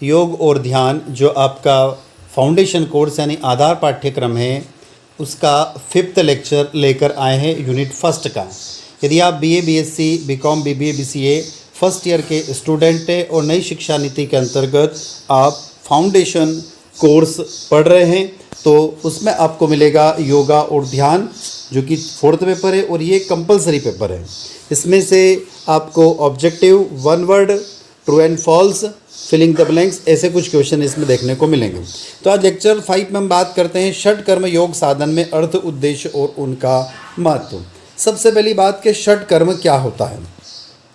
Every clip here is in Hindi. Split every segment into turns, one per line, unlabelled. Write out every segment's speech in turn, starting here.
योग और ध्यान जो आपका फाउंडेशन कोर्स यानी आधार पाठ्यक्रम है उसका 5th लेक्चर लेकर आए हैं यूनिट फर्स्ट का। यदि आप BA, BSc, BCom, BBA, BCA first year के स्टूडेंट हैं और नई शिक्षा नीति के अंतर्गत आप फाउंडेशन कोर्स पढ़ रहे हैं तो उसमें आपको मिलेगा योगा और ध्यान जो कि 4th पेपर है और ये कंपलसरी पेपर है। इसमें से आपको objective, one word, true and false, filling the blanks ऐसे कुछ क्वेश्चन इसमें देखने को मिलेंगे। तो आज लेक्चर 5 में हम बात करते हैं षट कर्म योग साधन में अर्थ, उद्देश्य और उनका महत्व। सबसे पहली बात कि षट कर्म क्या होता है,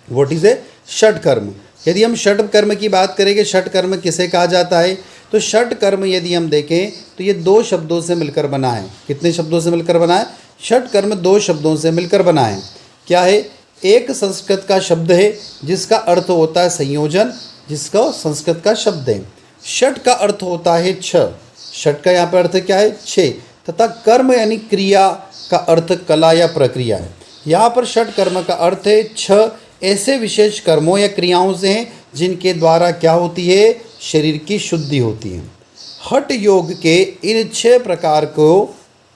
व्हाट इज ए षट कर्म। यदि हम षट कर्म की बात करें कि षट कर्म किसे कहा जाता है, तो षट कर्म यदि हम देखें तो ये 2 शब्दों से मिलकर बना है। कितने शब्दों से मिलकर बना है? षट कर्म 2 शब्दों से मिलकर बना है। क्या है? एक संस्कृत का शब्द है जिसका अर्थ होता है संयोजन, जिसका संस्कृत का शब्द है। षट का अर्थ होता है 6, षट का यहाँ पर अर्थ क्या है? 6, तथा कर्म यानी क्रिया का अर्थ कला या प्रक्रिया है। यहाँ पर षट कर्म का अर्थ है 6 ऐसे विशेष कर्मों या क्रियाओं से हैं जिनके द्वारा क्या होती है? शरीर की शुद्धि होती है। हठ योग के इन 6 प्रकार को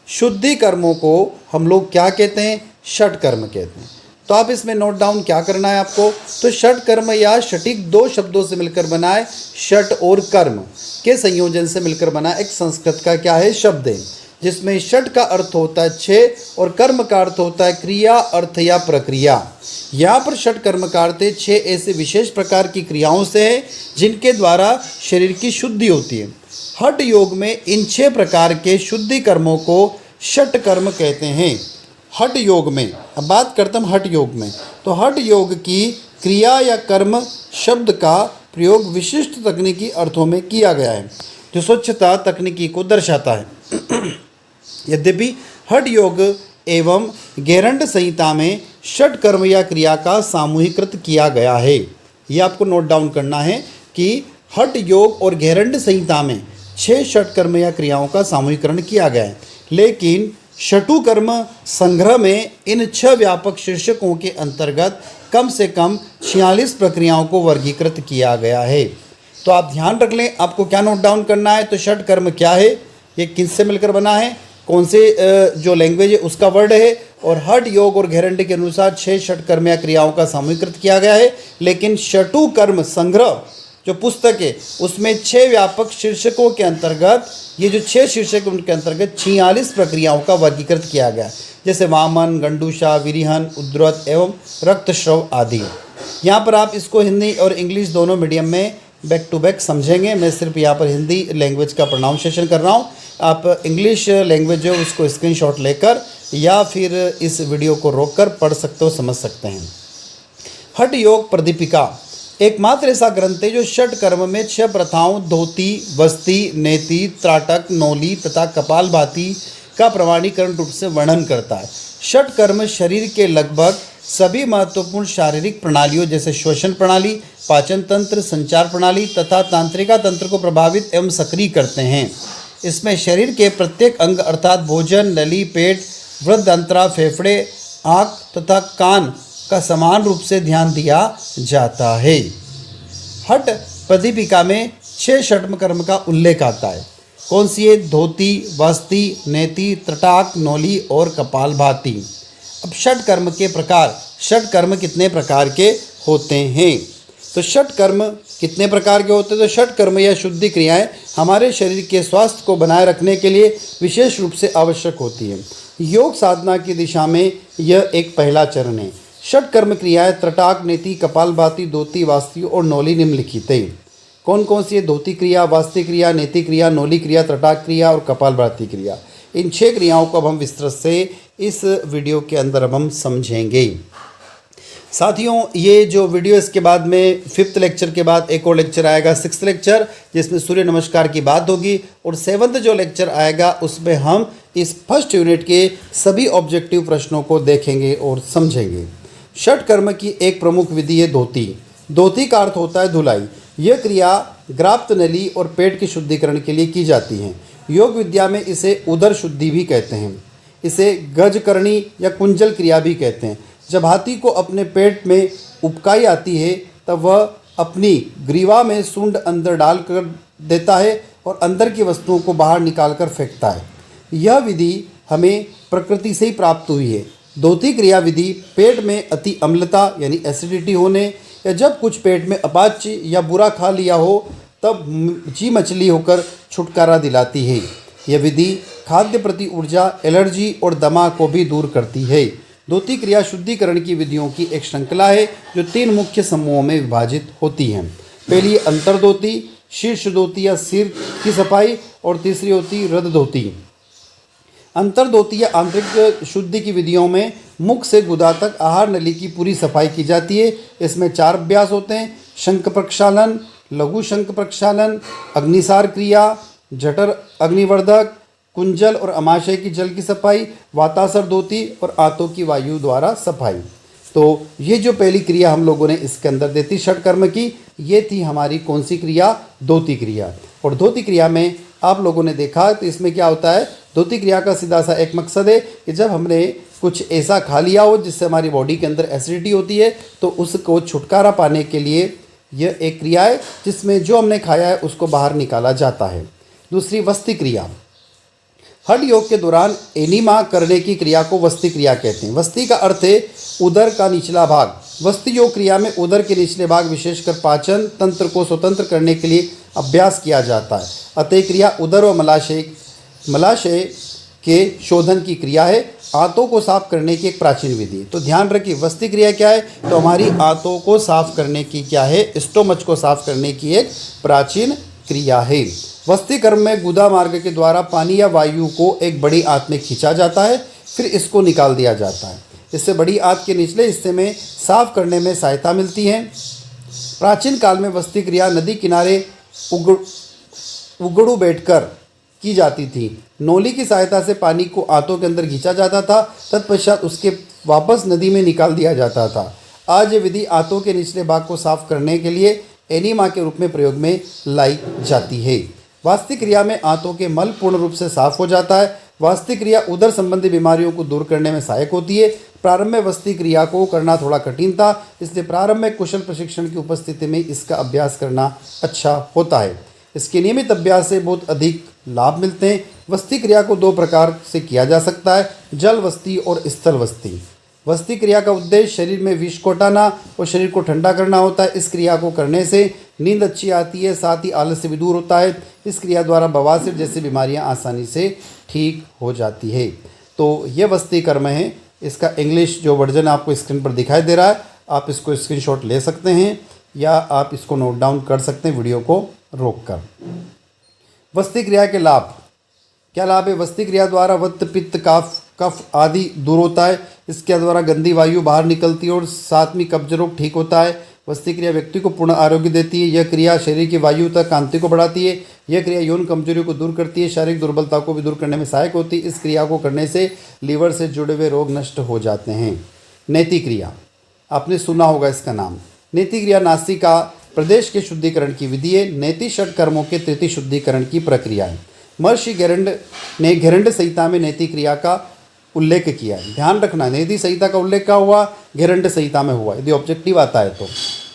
शुद्धि कर्मों को हम लोग क्या कहते हैं? षट कर्म कहते हैं। तो आप इसमें नोट डाउन क्या करना है आपको, तो षट कर्म या षटिक 2 शब्दों से मिलकर बना है। षट और कर्म के संयोजन से मिलकर बना एक संस्कृत का क्या है? शब्द है, जिसमें षट का अर्थ होता है 6 और कर्म का अर्थ होता है क्रिया, अर्थ या प्रक्रिया। यहाँ पर षट कर्म का अर्थ है 6 ऐसे विशेष प्रकार की क्रियाओं से है जिनके द्वारा शरीर की शुद्धि होती है। हठ योग में इन 6 प्रकार के शुद्धि कर्मों को षट कर्म कहते हैं। हठ योग में, अब बात करते हैं हठ योग में, तो हठ योग की क्रिया या कर्म शब्द का प्रयोग विशिष्ट तकनीकी अर्थों में किया गया है जो स्वच्छता तकनीकी को दर्शाता है। यद्यपि हठ योग एवं गेरंड संहिता में षट कर्म या क्रिया का सामूहिकृत किया गया है। ये आपको नोट डाउन करना है कि हठ योग और गेरंड संहिता में 6 षट कर्म या क्रियाओं का सामूहिकरण किया गया है, लेकिन षटु कर्म संग्रह में इन 6 व्यापक शीर्षकों के अंतर्गत कम से कम 46 प्रक्रियाओं को वर्गीकृत किया गया है। तो आप ध्यान रख लें, आपको क्या नोट डाउन करना है, तो षट कर्म क्या है, ये किससे मिलकर बना है, कौन से जो लैंग्वेज है उसका वर्ड है, और हठ योग और घेरंड के अनुसार 6 षट कर्म या क्रियाओं का सामूहिकृत किया गया है। लेकिन षटु कर्म संग्रह जो पुस्तक है उसमें 6 व्यापक शीर्षकों के अंतर्गत, ये जो 6 शीर्षक उनके अंतर्गत 46 प्रक्रियाओं का वर्गीकृत किया गया, जैसे वामन, गंडूशा, विरिहन, उद्रत एवं रक्तस्राव आदि। यहाँ पर आप इसको हिंदी और इंग्लिश दोनों मीडियम में बैक टू बैक समझेंगे। मैं सिर्फ यहाँ पर हिंदी लैंग्वेज का प्रोनाउंसिएशन कर रहा हूँ, आप इंग्लिश लैंग्वेज जो उसको स्क्रीनशॉट लेकर या फिर इस वीडियो को रोककर पढ़ सकते हो, समझ सकते हैं। हठ योग प्रदीपिका एकमात्र ऐसा ग्रंथ है जो षट कर्म में 6 प्रथाओं धोती, वस्ती, नेति, त्राटक, नौली तथा कपालभाति का प्रमाणीकरण रूप से वर्णन करता है। षट कर्म शरीर के लगभग सभी महत्वपूर्ण शारीरिक प्रणालियों जैसे श्वसन प्रणाली, पाचन तंत्र, संचार प्रणाली तथा तंत्रिका तंत्र को प्रभावित एवं सक्रिय करते हैं। इसमें शरीर के प्रत्येक अंग अर्थात भोजन, नली, पेट, वृद्धअंत्रा, फेफड़े, आँख तथा कान का समान रूप से ध्यान दिया जाता है। हठ प्रदीपिका में 6 षट कर्म का उल्लेख आता है। कौन सी है? धोती, वस्ती, नेति, त्रटाक, नौली और कपालभाति। अब षट कर्म के प्रकार, षट कर्म कितने प्रकार के होते हैं? तो षट कर्म कितने प्रकार के होते हैं? तो षट कर्म या शुद्धि क्रियाएं हमारे शरीर के स्वास्थ्य को बनाए रखने के लिए विशेष रूप से आवश्यक होती है। योग साधना की दिशा में यह एक पहला चरण है। षट कर्म क्रियाएं त्रटाक, नेति, कपालभाति, धोती, वास्ती और नौली निम्नलिखित है। कौन कौन सी है? धोती क्रिया, वास्ती क्रिया, नेति क्रिया, नौली क्रिया, त्रटाक क्रिया और कपालभाति क्रिया। इन 6 क्रियाओं को अब हम विस्तृत से इस वीडियो के अंदर अब हम समझेंगे। साथियों, ये जो वीडियो इसके बाद में 5th लेक्चर के बाद एक और लेक्चर आएगा 6th लेक्चर, जिसमें सूर्य नमस्कार की बात होगी, और 7th जो लेक्चर आएगा उसमें हम इस फर्स्ट यूनिट के सभी ऑब्जेक्टिव प्रश्नों को देखेंगे और समझेंगे। षट कर्म की एक प्रमुख विधि है धोती। धोती का अर्थ होता है धुलाई। यह क्रिया ग्राप्त नली और पेट की शुद्धिकरण के लिए की जाती है। योग विद्या में इसे उदर शुद्धि भी कहते हैं। इसे गजकरणी या कुंजल क्रिया भी कहते हैं। जब हाथी को अपने पेट में उबकाई आती है तब वह अपनी ग्रीवा में सूंड अंदर डाल कर देता है और अंदर की वस्तुओं को बाहर निकाल कर फेंकता है। यह विधि हमें प्रकृति से ही प्राप्त हुई है। धोती क्रिया विधि पेट में अति अम्लता यानी एसिडिटी होने या जब कुछ पेट में अपाच्य या बुरा खा लिया हो तब जी मछली होकर छुटकारा दिलाती है। यह विधि खाद्य प्रति ऊर्जा, एलर्जी और दमा को भी दूर करती है। धोती क्रिया शुद्धिकरण की विधियों की एक श्रृंखला है जो 3 मुख्य समूहों में विभाजित होती हैं। पहली अंतर्धोती, शीर्ष धोती या सिर की सफाई और तीसरी होती हृदय धोती। अंतर्धोती या आंतरिक शुद्धि की विधियों में मुख से गुदा तक आहार नली की पूरी सफाई की जाती है। इसमें 4 अभ्यास होते हैं: शंख प्रक्षालन, लघु शंख प्रक्षालन, अग्निसार क्रिया, जठर अग्निवर्धक, कुंजल और अमाशय की जल की सफाई, वातासर धोती और आंतों की वायु द्वारा सफाई। तो ये जो पहली क्रिया हम लोगों ने इसके अंदर देती षटकर्म की, ये थी हमारी कौन सी क्रिया? धोती क्रिया। और धोती क्रिया में आप लोगों ने देखा तो इसमें क्या होता है, धोती क्रिया का सीधा सा एक मकसद है कि जब हमने कुछ ऐसा खा लिया हो जिससे हमारी बॉडी के अंदर एसिडिटी होती है तो उसको छुटकारा पाने के लिए यह एक क्रिया है जिसमें जो हमने खाया है उसको बाहर निकाला जाता है। दूसरी वस्ति क्रिया। हठ योग के दौरान एनीमा करने की क्रिया को वस्ति क्रिया कहते हैं। वस्ति का अर्थ है उदर का निचला भाग। वस्ति योग क्रिया में उदर के निचले भाग विशेषकर पाचन तंत्र को स्वतंत्र करने के लिए अभ्यास किया जाता है। अतः क्रिया उदर और मलाशय के शोधन की क्रिया है। आंतों को साफ करने की एक प्राचीन विधि। तो ध्यान रखिए, वस्ति क्रिया क्या है? तो हमारी आंतों को साफ करने की क्या है? स्टोमच को साफ करने की एक प्राचीन क्रिया है। वस्ति कर्म में गुदा मार्ग के द्वारा पानी या वायु को एक बड़ी आंत में खींचा जाता है, फिर इसको निकाल दिया जाता है। इससे बड़ी आंत के निचले हिस्से में साफ करने में सहायता मिलती है। प्राचीन काल में वस्ति क्रिया नदी किनारे उगड़ू बैठकर की जाती थी। नोली की सहायता से पानी को आंतों के अंदर खींचा जाता था, तत्पश्चात उसके वापस नदी में निकाल दिया जाता था। आज ये विधि आंतों के निचले भाग को साफ करने के लिए एनीमा के रूप में प्रयोग में लाई जाती है। वास्तिक क्रिया में आंतों के मल पूर्ण रूप से साफ हो जाता है। वास्तिक क्रिया उदर संबंधी बीमारियों को दूर करने में सहायक होती है। प्रारंभ में वस्ति क्रिया को करना थोड़ा कठिन था, इसलिए प्रारंभ में कुशल प्रशिक्षण की उपस्थिति में इसका अभ्यास करना अच्छा होता है। इसके नियमित अभ्यास से बहुत अधिक लाभ मिलते हैं। वस्ति क्रिया को 2 प्रकार से किया जा सकता है, जल वस्ति और स्थल वस्ति। वस्ति क्रिया का उद्देश्य शरीर में विष को हटाना और शरीर को ठंडा करना होता है। इस क्रिया को करने से नींद अच्छी आती है, साथ ही आलस्य भी दूर होता है। इस क्रिया द्वारा बवासीर जैसी बीमारियां आसानी से ठीक हो जाती है। तो ये वस्ति कर्म है। इसका इंग्लिश जो वर्जन आपको स्क्रीन पर दिखाई दे रहा है, आप इसको स्क्रीनशॉट ले सकते हैं या आप इसको नोट डाउन कर सकते हैं वीडियो को रोककर। वस्ति क्रिया के लाभ। क्या लाभ है? वस्ति क्रिया द्वारा वत्त, पित्त, कफ आदि दूर होता है। इसके द्वारा गंदी वायु बाहर निकलती है और साथ में कब्ज रोग ठीक होता है। वस्ति क्रिया व्यक्ति को पूर्ण आरोग्य देती है। यह क्रिया शरीर की वायु तक कांति को बढ़ाती है। यह क्रिया यौन कमजोरी को दूर करती है, शारीरिक दुर्बलता को भी दूर करने में सहायक होती है। इस क्रिया को करने से लीवर से जुड़े हुए रोग नष्ट हो जाते हैं। नेति क्रिया, आपने सुना होगा इसका नाम। नेति क्रिया नासिका प्रदेश के शुद्धिकरण की विधि है। नेति षट कर्मों के तृतीय शुद्धिकरण की प्रक्रिया है। महर्षि गेरंड ने घेरंड संहिता में नेति क्रिया का उल्लेख किया है। ध्यान रखना, नेति संहिता का उल्लेख कहाँ हुआ? घेरंड संहिता में हुआ। यदि ऑब्जेक्टिव आता है तो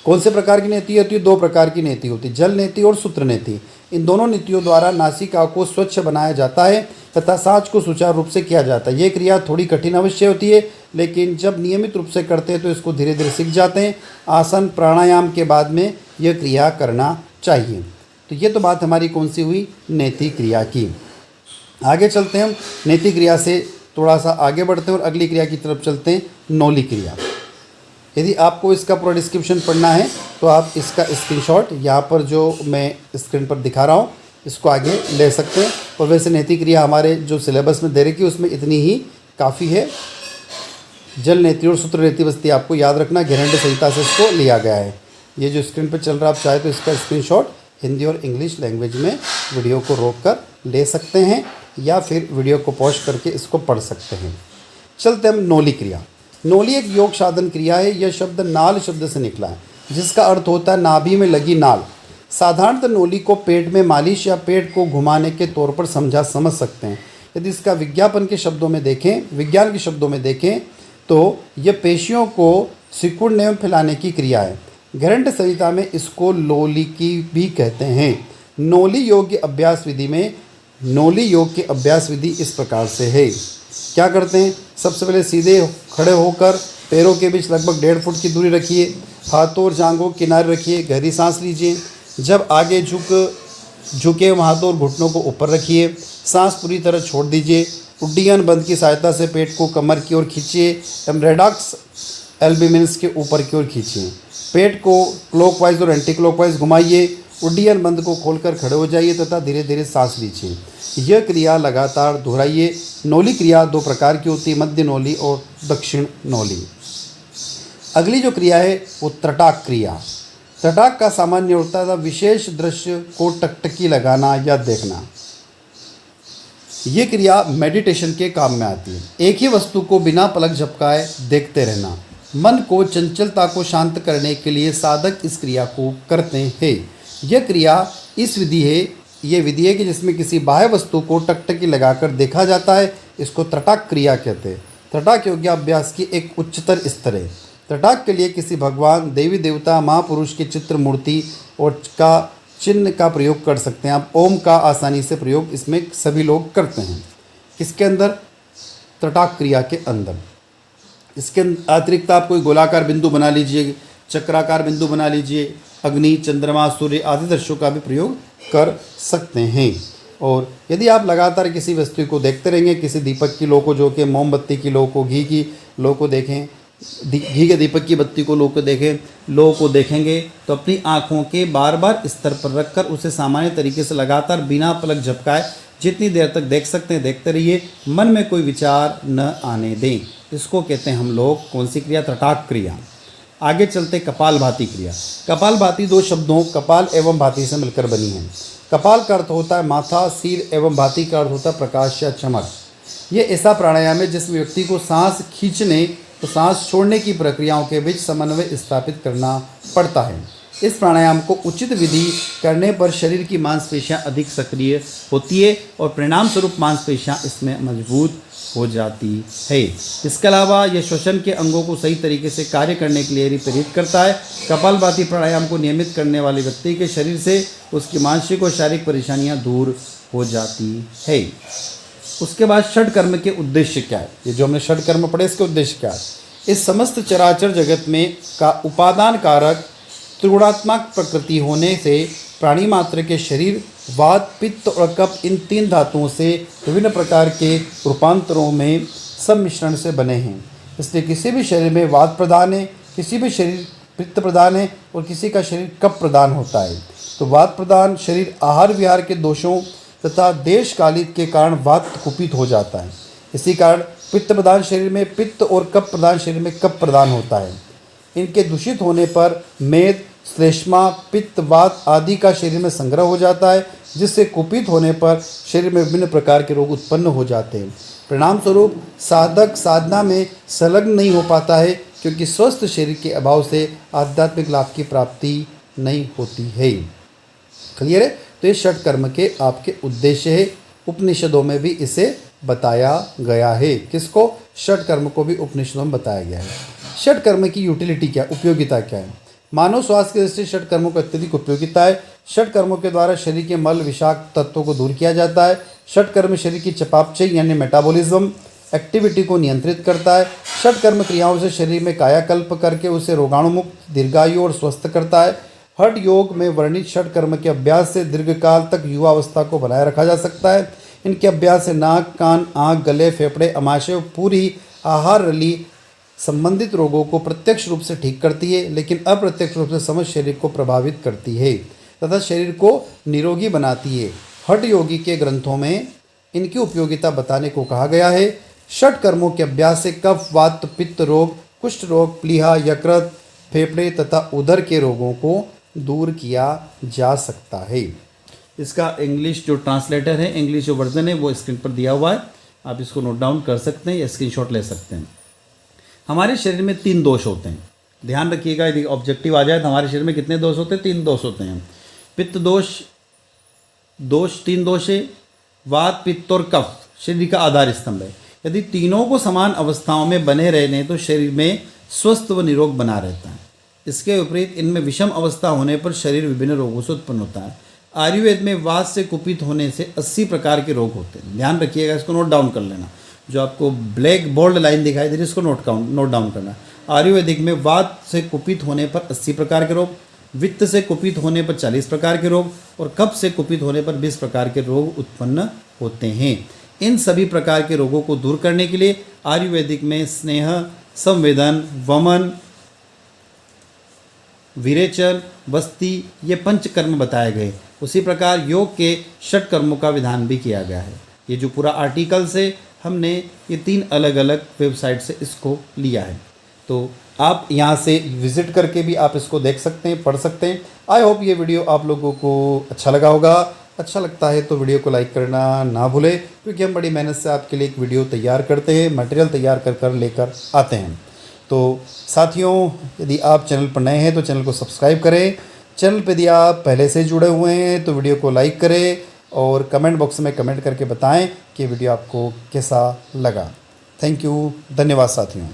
कौन से प्रकार की नेति होती है? 2 प्रकार की नेति होती है, जल नेति और सूत्र नेति। इन दोनों नीतियों द्वारा नासिका को स्वच्छ बनाया जाता है तथा सांस को सुचारू रूप से किया जाता है। ये क्रिया थोड़ी कठिन अवश्य होती है, लेकिन जब नियमित रूप से करते हैं तो इसको धीरे धीरे सीख जाते हैं। आसन प्राणायाम के बाद में यह क्रिया करना चाहिए। तो ये तो बात हमारी कौन सी हुई? नेति क्रिया की। आगे चलते हैं हम, नेति क्रिया से थोड़ा सा आगे बढ़ते हैं और अगली क्रिया की तरफ चलते हैं, नौली क्रिया। यदि आपको इसका पूरा डिस्क्रिप्शन पढ़ना है तो आप इसका स्क्रीनशॉट यहाँ पर जो मैं स्क्रीन पर दिखा रहा हूँ इसको आगे ले सकते हैं। और वैसे नेति क्रिया हमारे जो सिलेबस में दे रखी है उसमें इतनी ही काफ़ी है। जल नेति और सूत्र नेति वस्ती आपको याद रखना, घेरंड संहिता से इसको लिया गया है। ये जो स्क्रीन पर चल रहा है, आप चाहे तो इसका स्क्रीनशॉट हिंदी और इंग्लिश लैंग्वेज में वीडियो को रोककर ले सकते हैं या फिर वीडियो को पॉज करके इसको पढ़ सकते हैं। चलते हम नौली क्रिया। नौली एक योग साधन क्रिया है। यह शब्द नाल शब्द से निकला है, जिसका अर्थ होता है नाभि में लगी नाल। साधारणतः नौली को पेट में मालिश या पेट को घुमाने के तौर पर समझ सकते हैं। यदि इसका विज्ञान के शब्दों में देखें तो यह पेशियों को सिकुड़ने एवं फैलाने की क्रिया है। ग्रंथ संहिता में इसको लोलिकी भी कहते हैं। नोली योग की अभ्यास विधि में नोली योग की अभ्यास विधि इस प्रकार से है। क्या करते हैं? सबसे पहले सीधे खड़े होकर पैरों के बीच लगभग 1.5 फुट की दूरी रखिए। हाथों और जांघों के किनारे रखिए। गहरी सांस लीजिए। जब आगे झुके हाथों और घुटनों को ऊपर रखिए। सांस पूरी तरह छोड़ दीजिए। उड्डयन बंद की सहायता से पेट को कमर की ओर खींचिए एवं रेडॉक्स एल्ब्यूमिन्स के ऊपर की ओर खींचिए। पेट को क्लॉकवाइज और एंटी क्लॉकवाइज घुमाइए। उड्डयन बंद को खोलकर खड़े हो जाइए तथा धीरे धीरे सांस लीजिए। यह क्रिया लगातार दोहराइए। नोली क्रिया 2 प्रकार की होती है, मध्य नोली और दक्षिण नोली। अगली जो क्रिया है वो त्रटाक क्रिया। त्रटाक का सामान्य होता है विशेष दृश्य को टकटकी लगाना या देखना। ये क्रिया मेडिटेशन के काम में आती है। एक ही वस्तु को बिना पलक झपकाए देखते रहना। मन को चंचलता को शांत करने के लिए साधक इस क्रिया को करते हैं। यह क्रिया ये विधि है कि जिसमें किसी बाह्य वस्तु को टकटकी लगाकर देखा जाता है। इसको त्रटाक क्रिया कहते हैं। त्रटाक योगाभ्यास की एक उच्चतर स्तर है। त्रटाक के लिए किसी भगवान, देवी देवता, महापुरुष की चित्र मूर्ति और का चिन्ह का प्रयोग कर सकते हैं आप। ओम का आसानी से प्रयोग इसमें सभी लोग करते हैं। किसके अंदर? त्रटाक क्रिया के अंदर। इसके अतिरिक्त आप कोई गोलाकार बिंदु बना लीजिए, चक्राकार बिंदु बना लीजिए। अग्नि, चंद्रमा, सूर्य आदि दृश्यों का भी प्रयोग कर सकते हैं। और यदि आप लगातार किसी वस्तु को देखते रहेंगे, किसी दीपक की लो को, जो कि मोमबत्ती की लो को, घी की लो को देखें, घी के दीपक की बत्ती को लो को देखें, लो को देखेंगे तो अपनी आँखों के बार बार स्तर पर रखकर उसे सामान्य तरीके से लगातार बिना पलक झपकाए जितनी देर तक देख सकते हैं देखते रहिए। मन में कोई विचार न आने दें। इसको कहते हैं हम लोग कौन सी क्रिया? त्रटाक क्रिया। आगे चलते कपालभाति क्रिया। कपालभाति 2 शब्दों कपाल एवं भाति से मिलकर बनी है। कपाल का अर्थ होता है माथा, सिर एवं भाति का अर्थ होता है प्रकाश या चमक। ये ऐसा प्राणायाम है जिसमें व्यक्ति को सांस खींचने तो सांस छोड़ने की प्रक्रियाओं के बीच समन्वय स्थापित करना पड़ता है। इस प्राणायाम को उचित विधि करने पर शरीर की मांसपेशियां अधिक सक्रिय होती है और परिणाम स्वरूप मांसपेशियां इसमें मजबूत हो जाती है। इसके अलावा यह श्वसन के अंगों को सही तरीके से कार्य करने के लिए भी प्रेरित करता है। कपालभाति प्राणायाम को नियमित करने वाले व्यक्ति के शरीर से उसकी मानसिक और शारीरिक परेशानियां दूर हो जाती है। उसके बाद षड कर्म के उद्देश्य क्या है? ये जो हमने षड कर्म पढ़े इसके उद्देश्य क्या है? इस समस्त चराचर जगत में का उपादान कारक त्रिगुणात्मक प्रकृति होने से प्राणी मात्र के शरीर वात, पित्त और कफ इन 3 धातुओं से विभिन्न प्रकार के रूपांतरों में सम्मिश्रण से बने हैं। इसलिए किसी भी शरीर में वात प्रधान है, किसी भी शरीर पित्त प्रधान है और किसी का शरीर कफ प्रधान होता है। तो वात प्रधान शरीर आहार विहार के दोषों तथा देश कालिक के कारण वात कुपित हो जाता है। इसी कारण पित्त प्रधान शरीर में पित्त और कफ प्रधान शरीर में कफ प्रधान होता है। इनके दूषित होने पर मेद, श्लेष्मा, पित्त, वात आदि का शरीर में संग्रह हो जाता है, जिससे कुपित होने पर शरीर में विभिन्न प्रकार के रोग उत्पन्न हो जाते हैं। परिणाम स्वरूप साधक साधना में संलग्न नहीं हो पाता है, क्योंकि स्वस्थ शरीर के अभाव से आध्यात्मिक लाभ की प्राप्ति नहीं होती है। क्लियर है? तो ये षट कर्म के आपके उद्देश्य है। उपनिषदों में भी इसे बताया गया है। किसको? षट कर्म को भी उपनिषदों में बताया गया है। षट कर्म की यूटिलिटी क्या, उपयोगिता क्या है? मानव स्वास्थ्य की दृष्टि से षट कर्मों की अत्यधिक उपयोगिता है। षट कर्मों के द्वारा शरीर के मल विषाक्त तत्वों को दूर किया जाता है। षट कर्म शरीर की चयापचय यानी मेटाबॉलिज्म एक्टिविटी को नियंत्रित करता है। षट कर्म क्रियाओं से शरीर में कायाकल्प करके उसे रोगाणुमुक्त, दीर्घायु और स्वस्थ करता है। हठ योग में वर्णित षट कर्म के अभ्यास से दीर्घकाल तक युवावस्था को बनाए रखा जा सकता है। इनके अभ्यास से नाक, कान, आँख, गले, फेफड़े, अमाशय पूरी आहार नली संबंधित रोगों को प्रत्यक्ष रूप से ठीक करती है, लेकिन अप्रत्यक्ष रूप से समस्त शरीर को प्रभावित करती है तथा शरीर को निरोगी बनाती है। हठ योगी के ग्रंथों में इनकी उपयोगिता बताने को कहा गया है। षट कर्मों के अभ्यास से कफ, वात, पित्त रोग, कुष्ठ रोग, प्लीहा, यकृत, फेफड़े तथा उदर के रोगों को दूर किया जा सकता है। इसका इंग्लिश जो ट्रांसलेटर है, इंग्लिश जो वर्जन है वो स्क्रीन पर दिया हुआ है, आप इसको नोट डाउन कर सकते हैं या स्क्रीनशॉट ले सकते हैं। हमारे शरीर में 3 दोष होते हैं, ध्यान रखिएगा। यदि ऑब्जेक्टिव आ जाए तो हमारे शरीर में कितने दोष होते हैं? 3 दोष होते हैं। पित्त दोष 3 दोष है। वात, पित्त और कफ शरीर का आधार स्तंभ है। यदि तीनों को समान अवस्थाओं में बने रहने तो शरीर में स्वस्थ व निरोग बना रहता है। इसके विपरीत इनमें विषम अवस्था होने पर शरीर विभिन्न रोगों से उत्पन्न होता है। आयुर्वेद में वात से कुपित होने से 80 प्रकार के रोग होते हैं। ध्यान रखिएगा, इसको नोट डाउन कर लेना। जो आपको ब्लैक बोल्ड लाइन दिखाई दे रही है, इसको नोट डाउन करना। आयुर्वेदिक में वात से कुपित होने पर 80 प्रकार के रोग, वित्त से कुपित होने पर 40 प्रकार के रोग और कफ से कुपित होने पर 20 प्रकार के रोग उत्पन्न होते हैं। इन सभी प्रकार के रोगों को दूर करने के लिए आयुर्वेदिक में स्नेह, संवेदन, वमन, विरेचन, वस्ती ये पंचकर्म बताए गए। उसी प्रकार योग के षट कर्मों का विधान भी किया गया है। ये जो पूरा आर्टिकल से हमने ये 3 अलग अलग वेबसाइट से इसको लिया है, तो आप यहाँ से विज़िट करके भी आप इसको देख सकते हैं, पढ़ सकते हैं। आई होप ये वीडियो आप लोगों को अच्छा लगा होगा। अच्छा लगता है तो वीडियो को लाइक करना ना भूलें, क्योंकि हम बड़ी मेहनत से आपके लिए एक वीडियो तैयार करते हैं, मटेरियल तैयार कर लेकर आते हैं। तो साथियों, यदि आप चैनल पर नए हैं तो चैनल को सब्सक्राइब करें। चैनल पर यदि आप पहले से जुड़े हुए हैं तो वीडियो को लाइक करें और कमेंट बॉक्स में कमेंट करके बताएं कि वीडियो आपको कैसा लगा। थैंक यू, धन्यवाद साथियों।